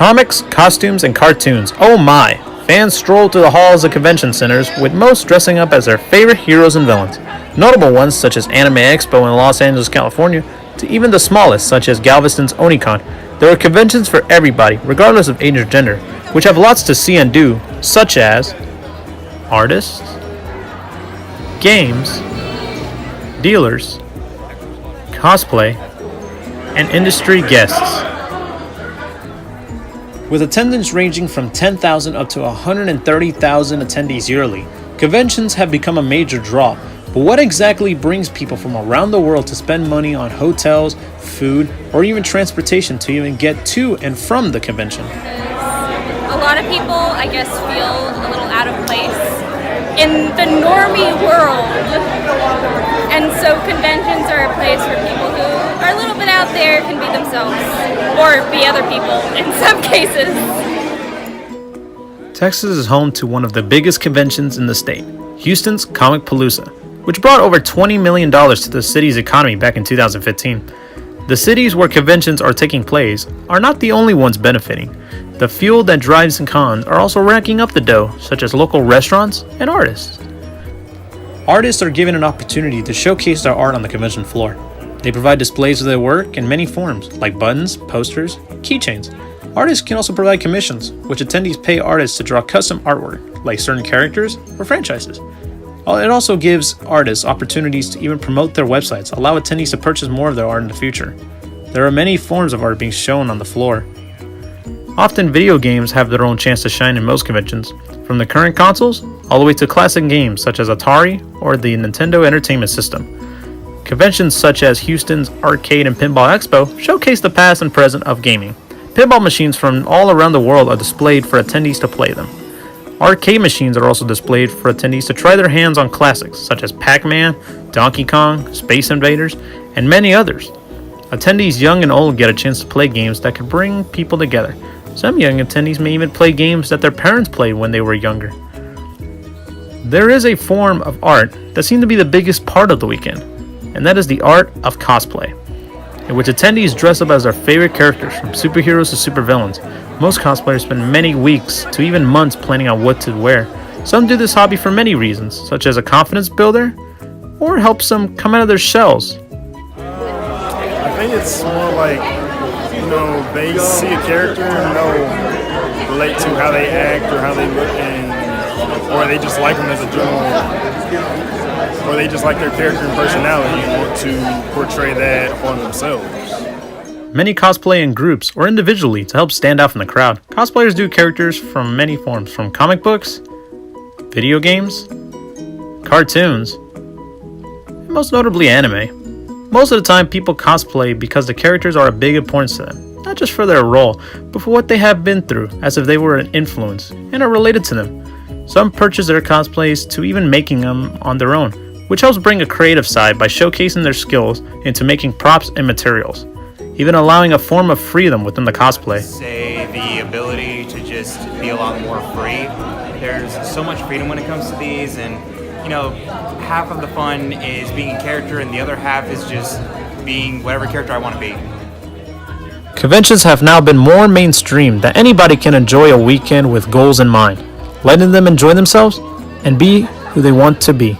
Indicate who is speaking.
Speaker 1: Comics, costumes, and cartoons. Oh my! Fans stroll through the halls of convention centers, with most dressing up as their favorite heroes and villains. Notable ones such as Anime Expo in Los Angeles, California, to even the smallest such as Galveston's Oni-Con. There are conventions for everybody, regardless of age or gender, which have lots to see and do, such as artists, games, dealers, cosplay, and industry guests. With attendance ranging from 10,000 up to 130,000 attendees yearly, conventions have become a major draw. But what exactly brings people from around the world to spend money on hotels, food, or even transportation to even get to and from the convention?
Speaker 2: A lot of people, I guess, feel a little out of place in the normie world. And so conventions are a place where people who are a little bit out there can be themselves, or be other people in some cases.
Speaker 1: Texas is home to one of the biggest conventions in the state, Houston's Comicpalooza, which brought over $20 million to the city's economy back in 2015. The cities where conventions are taking place are not the only ones benefiting. The fuel that drives the cons are also racking up the dough, such as local restaurants and artists. Artists are given an opportunity to showcase their art on the convention floor. They provide displays of their work in many forms, like buttons, posters, keychains. Artists can also provide commissions, which attendees pay artists to draw custom artwork, like certain characters or franchises. It also gives artists opportunities to even promote their websites, allow attendees to purchase more of their art in the future. There are many forms of art being shown on the floor. Often video games have their own chance to shine in most conventions, from the current consoles all the way to classic games such as Atari or the Nintendo Entertainment System. Conventions such as Houston's Arcade and Pinball Expo showcase the past and present of gaming. Pinball machines from all around the world are displayed for attendees to play them. Arcade machines are also displayed for attendees to try their hands on classics such as Pac-Man, Donkey Kong, Space Invaders, and many others. Attendees young and old get a chance to play games that can bring people together. Some young attendees may even play games that their parents played when they were younger. There is a form of art that seems to be the biggest part of the weekend, and that is the art of cosplay, in which attendees dress up as their favorite characters, from superheroes to supervillains. Most cosplayers spend many weeks to even months planning on what to wear. Some do this hobby for many reasons, such as a confidence builder, or helps them come out of their shells.
Speaker 3: I think it's more like, they see a character and they'll relate to how they act or how they look, or they just like them as a general, or they just like their character and personality and want to portray that on themselves.
Speaker 1: Many cosplay in groups or individually to help stand out from the crowd. Cosplayers do characters from many forms, from comic books, video games, cartoons, and most notably anime. Most of the time people cosplay because the characters are of big importance to them, not just for their role, but for what they have been through, as if they were an influence and are related to them. Some purchase their cosplays to even making them on their own, which helps bring a creative side by showcasing their skills into making props and materials, even allowing a form of freedom within the cosplay.
Speaker 4: Say the ability to just be a lot more free. There's so much freedom when it comes to these, and half of the fun is being a character and the other half is just being whatever character I want to be.
Speaker 1: Conventions have now been more mainstream that anybody can enjoy a weekend with goals in mind, letting them enjoy themselves and be who they want to be.